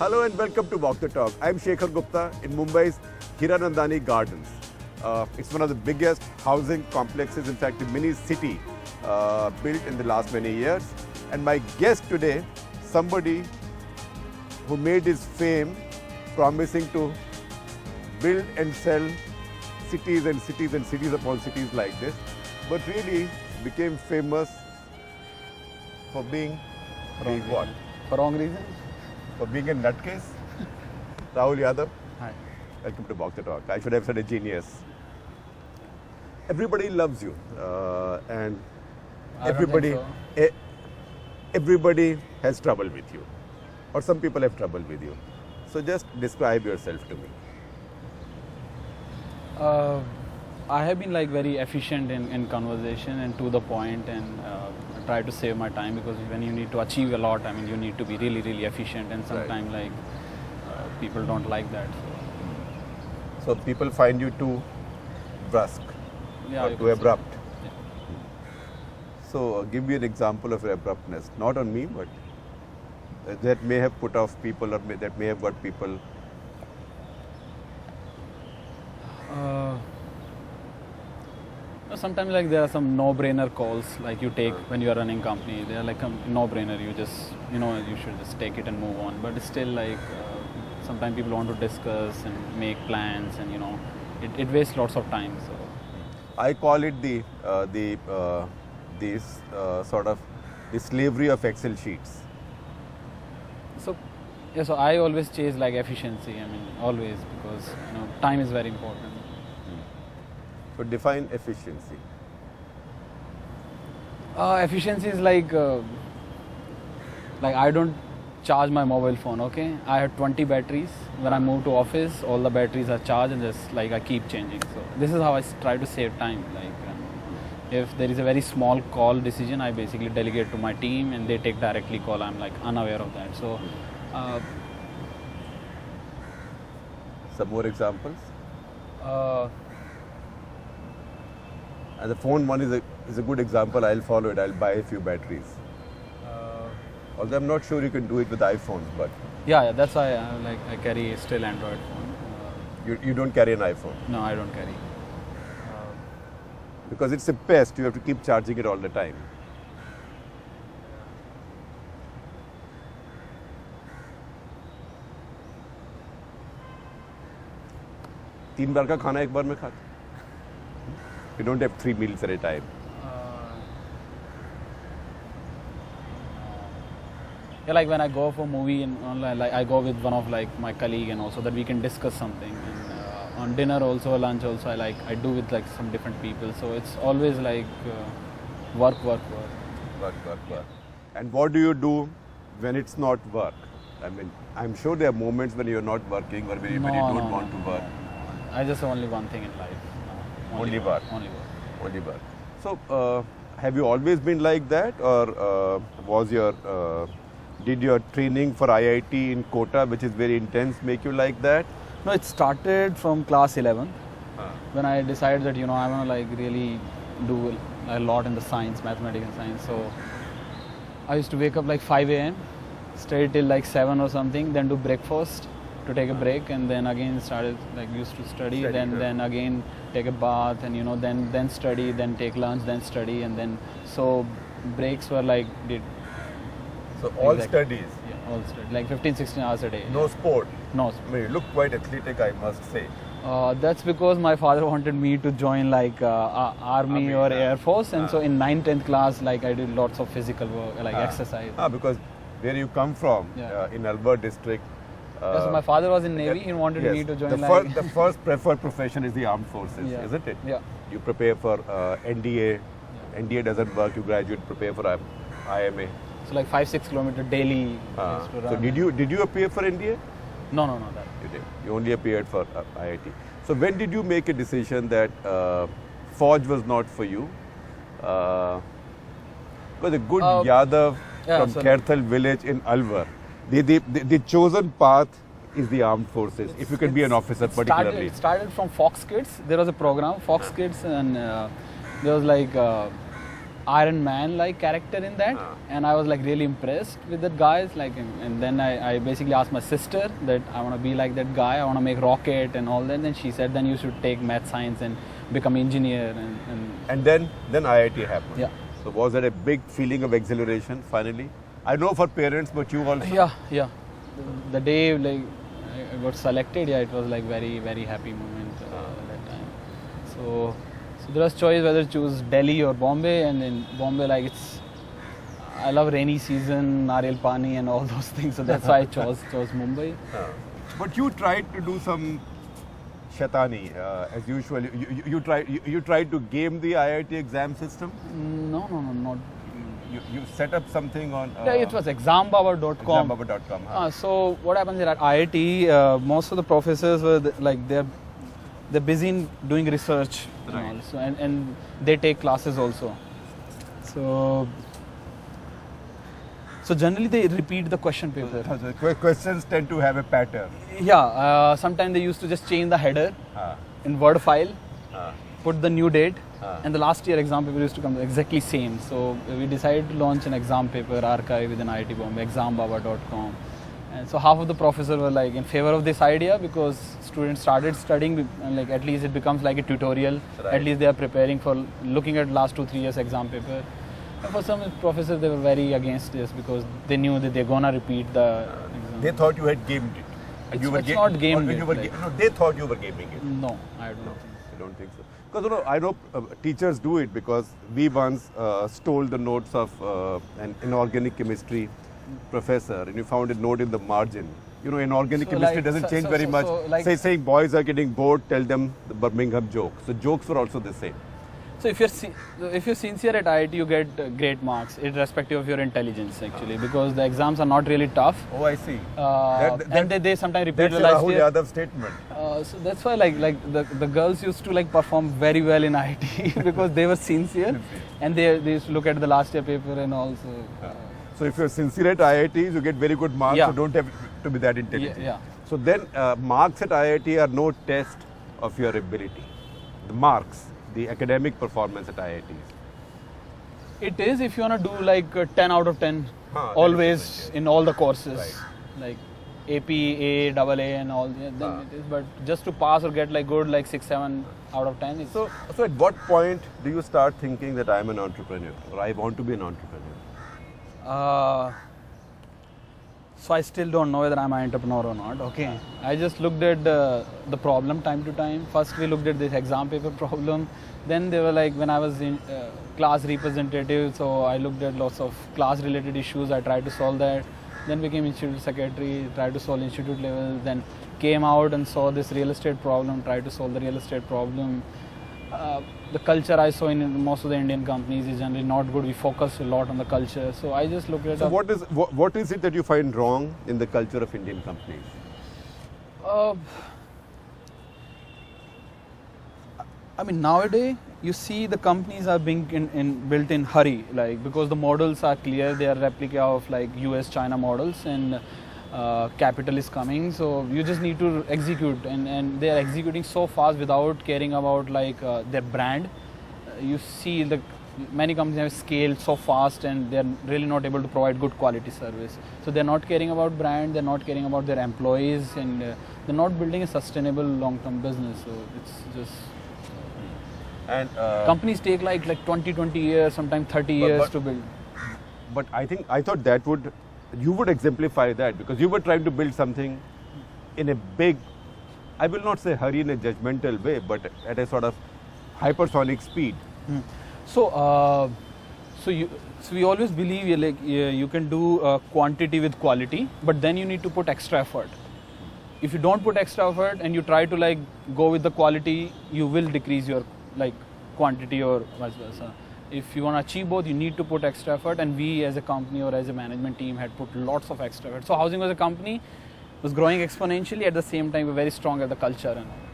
Hello and welcome to Walk the Talk. I'm Shekhar Gupta in Mumbai's Hiranandani Gardens. It's one of the biggest housing complexes, in fact, a mini city built in the last many years. And my guest today, somebody who made his fame promising to build and sell cities and cities and cities upon cities like this, but really became famous for being what? For wrong reasons? For being a nutcase. Rahul Yadav. Hi. Welcome to Walk the Talk. I should have said a genius. Everybody loves you, and I don't think so. Everybody has trouble with you, or some people have trouble with you. So just describe yourself to me. I have been like very efficient in conversation and to the point, and try to save my time, because when you need to achieve a lot, I mean, you need to be really efficient, and sometimes like people don't like that. So people find you too brusque, Yeah, or you too can say. abrupt. Yeah. So give me an example of your abruptness, not on me, but that may have put off people, or that may have got people. Sometimes like there are some no-brainer calls like you take when you are running company. They are like a no-brainer. You just, you should just take it and move on. But it's still like sometimes people want to discuss and make plans, and it wastes lots of time. So I call it the slavery of Excel sheets. So I always chase like efficiency. I mean, always, because time is very important. So define efficiency. Efficiency is like I don't charge my mobile phone. Okay, I have 20 batteries. When I move to office, all the batteries are charged, and just like I keep changing. So this is how I try to save time. Like if there is a very small call decision, I basically delegate to my team, and they take directly call. I'm like unaware of that. So Some more examples. And the phone one is a good example. I'll follow it. I'll buy a few batteries. Although I'm not sure you can do it with iPhones, but yeah, that's why I carry still Android phone. you don't carry an iPhone No, I don't carry. because it's a pest. You have to keep charging it all the time. तीन बार का खाना एक बार में खाते. You don't have 3 meals at a time. Yeah, like when I go for movie and online, like I go with one of like my colleague, and also that we can discuss something. And on dinner also, lunch also, I do with like some different people. So it's always like work. Work. And what do you do when it's not work? I mean, I'm sure there are moments when you're not working, or when you don't want to work. I just only one thing in life. Only work. Only work. So, have you always been like that, or did your training for IIT in Kota, which is very intense, make you like that? No, it started from class 11 when I decided that I want to like really do a lot in the science, mathematics and science. So I used to wake up like 5 a.m., stay till like 7 or something, then do breakfast to take a break, and then again started like used to study, then again take a bath, and then study, then take lunch, then study, and then so breaks were like So all studies? Yeah, all studies, like 15-16 hours a day. No sport? No sport. I mean, you look quite athletic, I must say. That's because my father wanted me to join like army or Air Force, and so in 9th, 10th class, like I did lots of physical work, like exercise. Because where you come from, in Alwar district. So my father was in Navy, he wanted me to join the first preferred profession is the armed forces, isn't it? Yeah. You prepare for NDA. NDA doesn't work, you graduate, prepare for IMA. So like 5-6 kilometers daily. So did you appear for NDA? No, that. You did. You only appeared for IIT. So when did you make a decision that Forge was not for you? Because a good Yadav from Kerthal village in Alwar, the chosen path is the armed forces, if you can be an officer particularly. It started from Fox Kids. There was a program, Fox Kids, and there was like Iron Man like character in that, and I was like really impressed with that guy. Like, and then I basically asked my sister that I want to be like that guy. I want to make rocket and all that. And then she said, then you should take math science and become engineer. And then IIT happened. Yeah. So was that a big feeling of exhilaration finally? I know for parents, but you also. Yeah. The day like I got selected, it was like very very happy moment at that time. So there was choice whether to choose Delhi or Bombay, and in Bombay I love rainy season, nariyal pani and all those things, so that's why I chose Mumbai. But you tried to do some shaitani as usual. You tried to game the IIT exam system. No, not. You set up something on. It was exambaba.com. Exambaba.com. So what happens is at IIT, most of the professors were they're busy in doing research, Right. and, all. So, and they take classes also. So generally they repeat the question paper. So questions tend to have a pattern. Yeah, sometimes they used to just change the header in Word file, put the new date, and the last year exam paper used to come exactly same. So we decided to launch an exam paper archive within IIT Bombay, exambaba.com. And so half of the professors were like in favor of this idea because students started studying, and like at least it becomes like a tutorial. Right. At least they are preparing for looking at last 2-3 years exam paper. And for some professors, they were very against this because they knew that they're gonna repeat the exam. They thought you had gamed it. It's not gamed it. No, they thought you were gaming it. No, I don't think I don't think so. Because I know teachers do it because we once stole the notes of an inorganic chemistry professor, and you found a note in the margin. Inorganic chemistry doesn't change very much. Saying boys are getting bored, tell them the Birmingham joke. So jokes were also the same. So if you're sincere at IIT, you get great marks, irrespective of your intelligence actually, because the exams are not really tough. Oh, I see. And they sometimes repeat the last Rahul year. Yadav statement. So that's why the girls used to perform very well in IIT because they were sincere, and they used to look at the last year paper and also. So if you're sincere at IIT, you get very good marks. Yeah. So don't have to be that intelligent. Yeah. So then marks at IIT are no test of your ability. The marks, the academic performance at IITs. It is if you want to do 10 out of 10 always in all the courses, like AP, A, AA and all. Then it is. But just to pass or get good 6-7 out of 10. So at what point do you start thinking that I'm an entrepreneur or I want to be an entrepreneur? So I still don't know whether I'm an entrepreneur or not. Okay, I just looked at the problem time to time. First we looked at this exam paper problem. Then they were when I was in class representative, so I looked at lots of class related issues. I tried to solve that. Then became institute secretary, tried to solve institute level. Then came out and saw this real estate problem, tried to solve the real estate problem. The culture I saw in most of the Indian companies is generally not good. We focus a lot on the culture. So I just looked at. So what is it that you find wrong in the culture of Indian companies? I mean, nowadays you see the companies are being built in hurry, because the models are clear. They are replica of US, China models, and capital is coming. So you just need to execute, and they are executing so fast without caring about their brand. You see many companies have scaled so fast, and they are really not able to provide good quality service. So they are not caring about brand. They are not caring about their employees, and they're not building a sustainable long-term business. So it's just. And companies take 20 years, sometimes 30 years to build. But I thought that you would exemplify that because you were trying to build something in a big, I will not say hurry in a judgmental way, but at a sort of hypersonic speed. So we always believe you can do quantity with quality, but then you need to put extra effort. If you don't put extra effort and you try to go with the quality, you will decrease your quantity or vice versa. If you want to achieve both, you need to put extra effort, and we as a company or as a management team had put lots of extra effort. So housing as a company was growing exponentially, at the same time we're very strong at the culture and all.